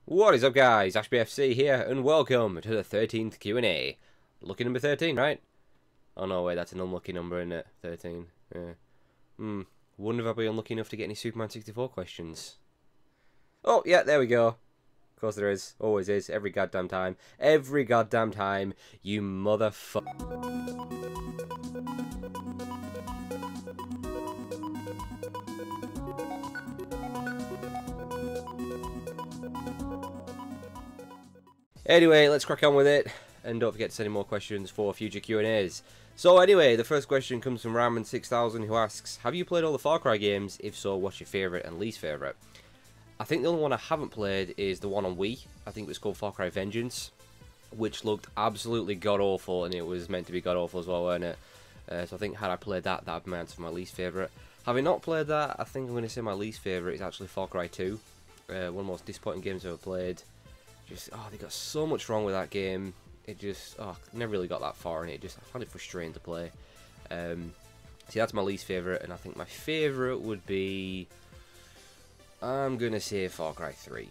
What is up, guys? Ashbfc here, and welcome to the 13th Q&A. Lucky number 13, right? Oh no, wait, that's an unlucky number, isn't it? 13. Yeah. Wonder if I'll be unlucky enough to get any Superman 64 questions. Oh, yeah, there we go. Of course there is. Always is. Every goddamn time. Every goddamn time, you motherfucker. Anyway, let's crack on with it, and don't forget to send in more questions for future Q&As. So anyway, the first question comes from Ramen6000, who asks, have you played all the Far Cry games? If so, what's your favourite and least favourite? I think the only one I haven't played is the one on Wii. I think it was called Far Cry Vengeance, which looked absolutely god-awful, and it was meant to be god-awful as well, wasn't it? So I think had I played that, that would be my answer for my least favourite. Having not played that, I think I'm going to say my least favourite is actually Far Cry 2. One of the most disappointing games I've ever played. They got so much wrong with that game. It just, never really got that far in it. I found it frustrating to play. See, that's my least favourite, and I think my favourite would be, I'm gonna say Far Cry 3.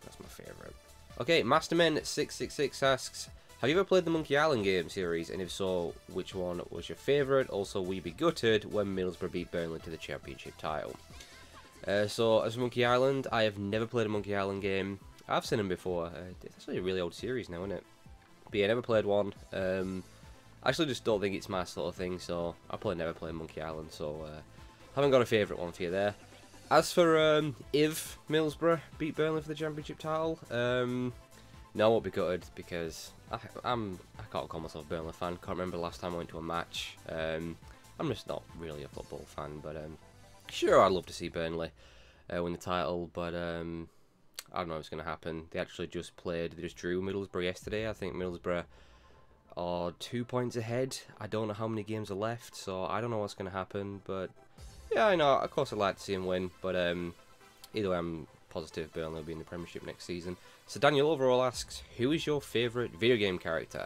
That's my favourite. Okay, Masterman666 asks, have you ever played the Monkey Island game series, and if so, which one was your favourite? Also, will you be gutted when Middlesbrough beat Burnley to the championship title? So, as Monkey Island, I have never played a Monkey Island game. I've seen them before. It's actually a really old series now, isn't it? But yeah, never played one. I actually just don't think it's my sort of thing, so I probably never played Monkey Island, so haven't got a favourite one for you there. As for if Middlesbrough beat Burnley for the championship title, no, I won't be gutted because I can't call myself a Burnley fan. Can't remember the last time I went to a match. I'm just not really a football fan, but sure, I'd love to see Burnley win the title, but I don't know what's going to happen. They actually they just drew Middlesbrough yesterday. I think Middlesbrough are 2 points ahead. I don't know how many games are left, so I don't know what's going to happen. But yeah, I know, of course I'd like to see him win, but either way, I'm positive Burnley will be in the Premiership next season. So Daniel Overall asks, who is your favourite video game character?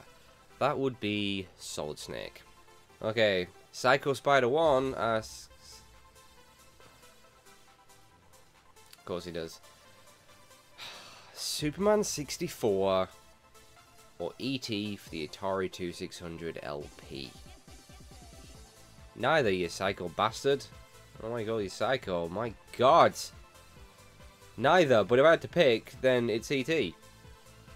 That would be Solid Snake. Okay, Psycho Spider 1 asks, of course he does, Superman 64 or E.T. for the Atari 2600 LP? Neither, you psycho bastard. Oh my god, you psycho. My god. Neither, but if I had to pick, then it's E.T.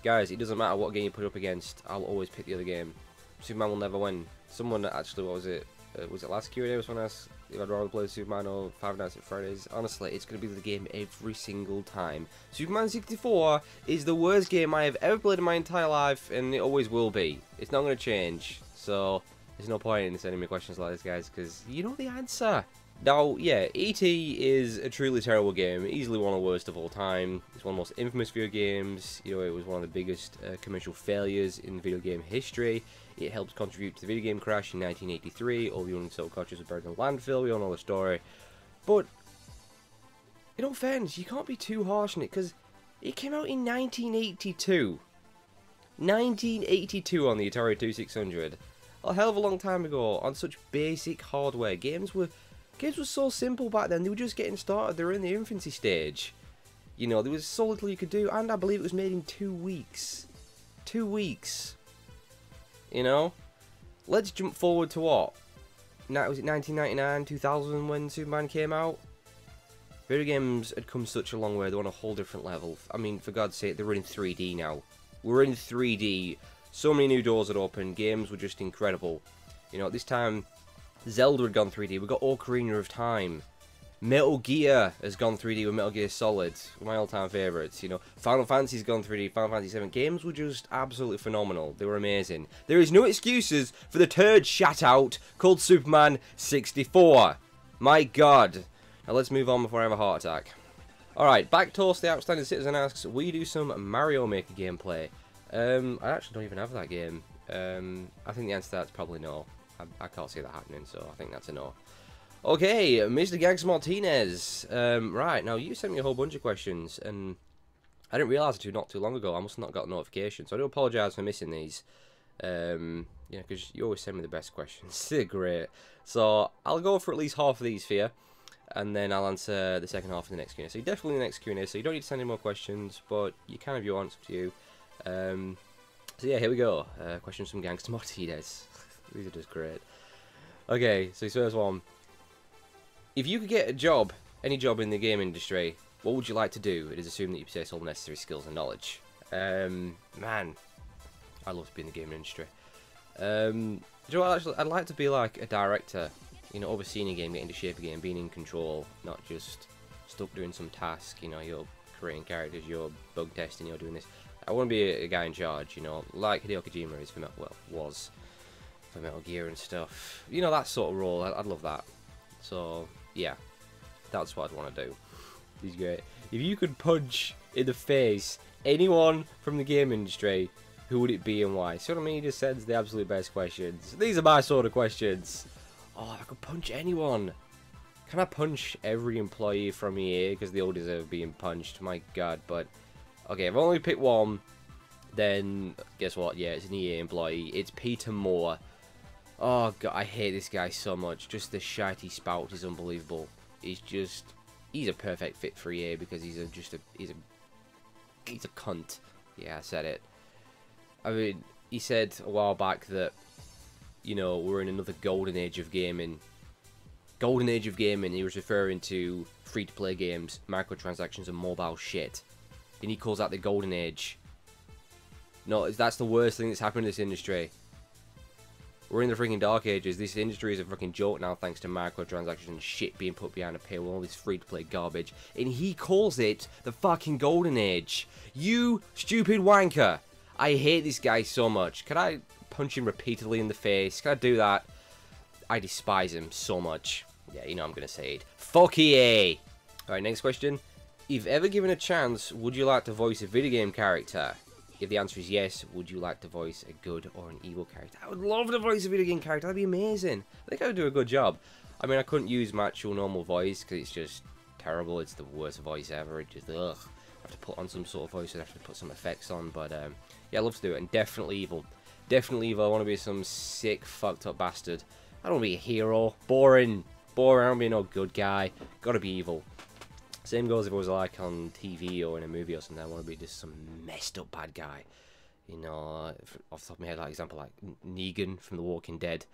Guys, it doesn't matter what game you put up against, I'll always pick the other game. Superman will never win. Someone actually, what was it? Was it last Q&A? Was when I asked if I'd rather play Superman or Five Nights at Freddy's. Honestly, it's going to be the game every single time. Superman 64 is the worst game I have ever played in my entire life, and it always will be. It's not going to change. So, there's no point in sending me questions like this, guys, because you know the answer. Now, yeah, E.T. is a truly terrible game, easily one of the worst of all time. It's one of the most infamous video games. You know, it was one of the biggest commercial failures in video game history. It helped contribute to the video game crash in 1983. All the unsold cartridges were buried in a landfill. We all know the story. But, in all fairness, you can't be too harsh on it, because it came out in 1982. 1982 on the Atari 2600. A hell of a long time ago, on such basic hardware. Games were so simple back then. They were just getting started. They were in the infancy stage. You know, there was so little you could do, and I believe it was made in 2 weeks. 2 weeks. You know? Let's jump forward to what? Now, was it 1999, 2000 when Superman came out? Video games had come such a long way. They're on a whole different level. I mean, for God's sake, they're in 3D now. We're in 3D. So many new doors had opened. Games were just incredible. You know, at this time, Zelda had gone 3D. We got Ocarina of Time. Metal Gear has gone 3D with Metal Gear Solid. One of my all-time favourites. You know, Final Fantasy's gone 3D. Final Fantasy 7 games were just absolutely phenomenal. They were amazing. There is no excuses for the turd shat-out called Superman 64. My God. Now let's move on before I have a heart attack. Alright, Backtoast the Outstanding Citizen asks, will you do some Mario Maker gameplay? I actually don't even have that game. I think the answer to that's probably no. I can't see that happening, so I think that's a no. Okay, Mr. Gags Martinez. Right, now you sent me a whole bunch of questions, and I didn't realise it not too long ago. I must have not got a notification, so I do apologise for missing these. Yeah, because you always send me the best questions. They're great. So, I'll go for at least half of these for you. and then I'll answer the second half of the next Q&A. So definitely the next Q&A, so you don't need to send any more questions, but you can if you want, it's up to you. So yeah, here we go. Questions from Gangster Martinez. These are just great. Okay, so first one. If you could get a job, any job in the game industry, what would you like to do? It is assumed that you possess all the necessary skills and knowledge. Man, I'd love to be in the gaming industry. Do you know what, actually, I'd like to be like a director, you know, overseeing a game, getting to shape a game, being in control, not just stuck doing some task, you know, you're creating characters, you're bug testing, you're doing this. I want to be a guy in charge, you know, like Hideo Kojima is for was for Metal Gear and stuff. You know, that sort of role, I'd love that. So, yeah, that's what I'd want to do. He's great. If you could punch in the face anyone from the game industry, who would it be and why? See what I mean? He just sends the absolute best questions. These are my sort of questions. Oh, I could punch anyone. Can I punch every employee from EA because they all deserve being punched? My God, but okay, if I only pick one, then guess what? Yeah, it's an EA employee. It's Peter Moore. Oh God, I hate this guy so much. Just the shitey spout is unbelievable. He's a perfect fit for EA because he's a cunt. Yeah, I said it. I mean, he said a while back that, you know, we're in another golden age of gaming. Golden age of gaming, he was referring to free-to-play games, microtransactions and mobile shit. And he calls that the golden age. No, that's the worst thing that's happened in this industry. We're in the freaking dark ages. This industry is a freaking joke now thanks to microtransactions and shit being put behind a paywall, all this free-to-play garbage. And he calls it the fucking golden age. You stupid wanker. I hate this guy so much. Can I punch him repeatedly in the face? Can I do that? I despise him so much. Yeah, you know I'm going to say it. Fuck EA! Alright, next question. If ever given a chance, would you like to voice a video game character? If the answer is yes, would you like to voice a good or an evil character? I would love to voice a video game character. That'd be amazing. I think I would do a good job. I mean, I couldn't use my actual normal voice because it's just terrible. It's the worst voice ever. It just, ugh. I have to put on some sort of voice. I have to put some effects on. But, yeah, I'd love to do it. And definitely evil. Definitely evil. I want to be some sick, fucked up bastard. I don't want to be a hero. Boring. Boring. I don't want to be no good guy. Gotta be evil. Same goes if it was like on TV or in a movie or something. I want to be just some messed up bad guy. You know, off the top of my head, like example, like Negan from The Walking Dead.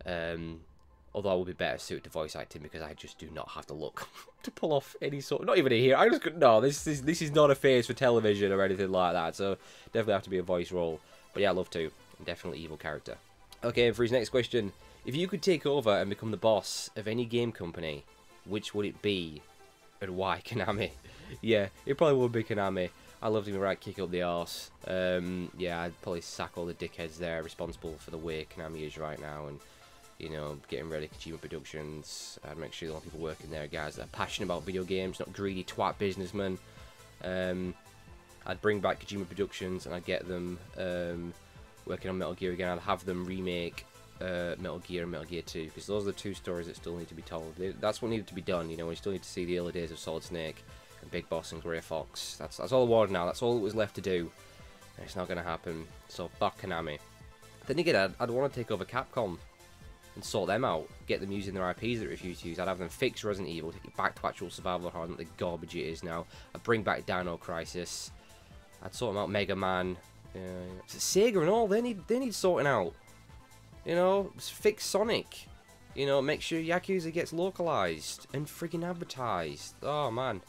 Although I would be better suited to voice acting because I just do not have to look to pull off any sort. Not even a hero. I just couldn't. No, this is not a face for television or anything like that. So definitely have to be a voice role. But yeah, I'd love to. Definitely evil character. Okay, and for his next question, if you could take over and become the boss of any game company, which would it be? And why? Konami. Yeah, it probably would be Konami. I love to give a right kick up the arse. Yeah, I'd probably sack all the dickheads there responsible for the way Konami is right now, and you know, getting ready Kojima Productions. I'd make sure all people working there are guys that are passionate about video games, not greedy twat businessmen. I'd bring back Kojima Productions and I'd get them working on Metal Gear again. I'd have them remake Metal Gear and Metal Gear 2, because those are the two stories that still need to be told. That's what needed to be done, you know. We still need to see the early days of Solid Snake and Big Boss and Grey Fox. That's all I wanted now. That's all that was left to do, and it's not going to happen. So fuck Konami. Then again, I'd want to take over Capcom and sort them out, get them using their IPs that they refuse to use. I'd have them fix Resident Evil, take it back to actual survival horror, not the garbage it is now. I'd bring back Dino Crisis. I'd sort them out. Mega Man, Sega and all. They need sorting out. You know, fix Sonic. You know, make sure Yakuza gets localized and friggin' advertised. Oh man.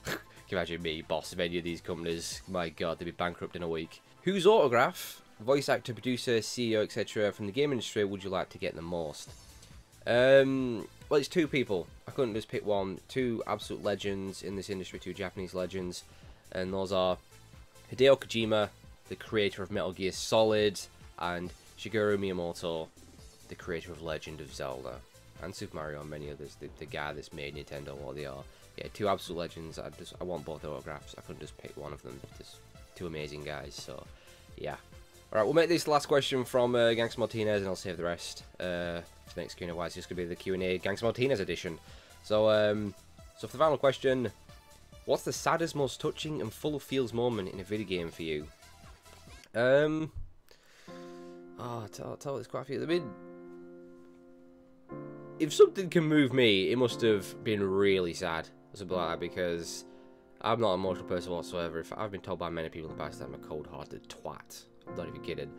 Can you imagine me, boss of any of these companies? My god, they'd be bankrupt in a week. Whose autograph, voice actor, producer, CEO, etc. from the game industry would you like to get the most? Well, it's two people. I couldn't just pick one. Two absolute legends in this industry, two Japanese legends. And those are Hideo Kojima, the creator of Metal Gear Solid, and Shigeru Miyamoto, the creator of Legend of Zelda, and Super Mario and many others, the guy that's made Nintendo what they are. Yeah, two absolute legends. I want both autographs. I couldn't just pick one of them. Just two amazing guys, so yeah. Alright, we'll make this the last question from Gangster Martinez, and I'll save the rest for the next Q&A. It's just going to be the Q&A Gangster Martinez edition. So, so for the final question, what's the saddest, most touching and full of feels moment in a video game for you? Oh, I'll tell there's quite a few. I mean, if something can move me, it must have been really sad or something like that, because I'm not an emotional person whatsoever. If I've been told by many people in the past that I'm a cold-hearted twat. I'm not even kidding.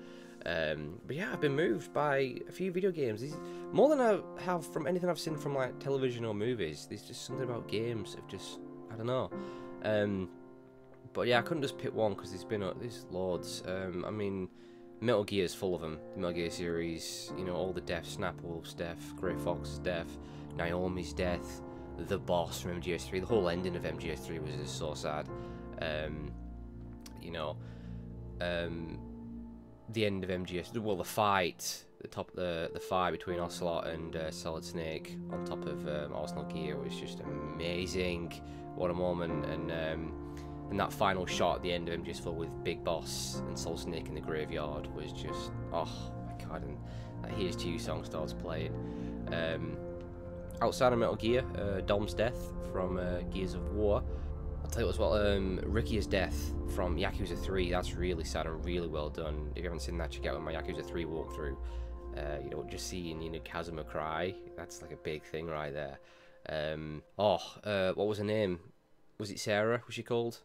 But yeah, I've been moved by a few video games. More than I have from anything I've seen from like television or movies. There's just something about games of just, I don't know. But yeah, I couldn't just pick one because there's loads. I mean, Metal Gear's full of them. The Metal Gear series, you know, all the deaths, Snapwolf's death, Grey Fox's death, Naomi's death, the boss from MGS3. The whole ending of MGS3 was just so sad. You know, the end of MGS, well, the fight, the fight between Ocelot and Solid Snake on top of Arsenal Gear was just amazing. What a moment! And that final shot at the end of MGS4 with Big Boss and Solid Snake in the graveyard was just, oh my god! And that Here's to You song starts playing. Outside of Metal Gear, Dom's death from Gears of War. I'll tell you what as well, Ricky's death from Yakuza 3, that's really sad and really well done. If you haven't seen that, check out my Yakuza 3 walkthrough. You know, just seeing, you know, Kazuma cry, that's like a big thing right there. What was her name? Was it Sarah, was she called?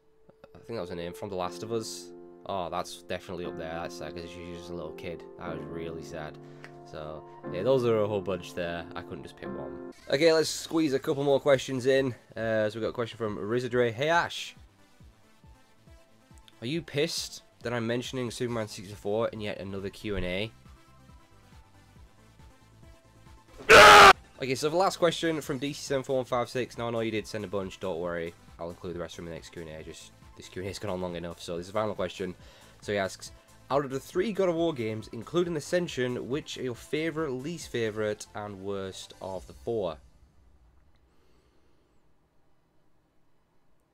I think that was her name, from The Last of Us. Oh, that's definitely up there, that's sad, because she was just a little kid. That was really sad. So, yeah, those are a whole bunch there. I couldn't just pick one. Okay, let's squeeze a couple more questions in. So we've got a question from Rizadre. Hey, Ash. Are you pissed that I'm mentioning Superman 64 in yet another Q&A? Okay, so the last question from DC74156. Now I know you did send a bunch, don't worry. I'll include the rest from the next Q&A. Just, this Q&A's gone on long enough. So this is the final question. So he asks, out of the 3 God of War games, including Ascension, which are your favourite, least favourite, and worst of the 4?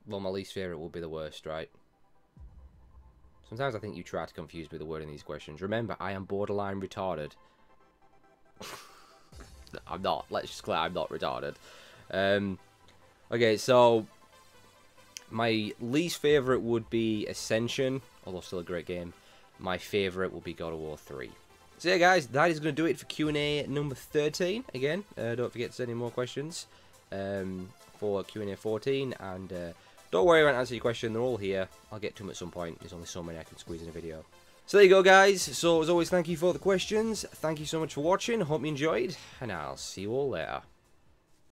Well, my least favourite will be the worst, right? Sometimes I think you try to confuse me with the word in these questions. Remember, I am borderline retarded. I'm not. Let's just clear, I'm not retarded. Okay, so my least favourite would be Ascension, although still a great game. My favourite will be God of War 3. So yeah, guys, that is going to do it for Q&A number 13. Again, don't forget to send in more questions for Q&A 14. And don't worry, I won't answer your question. They're all here. I'll get to them at some point. There's only so many I can squeeze in a video. So there you go, guys. So as always, thank you for the questions. Thank you so much for watching. Hope you enjoyed. And I'll see you all later.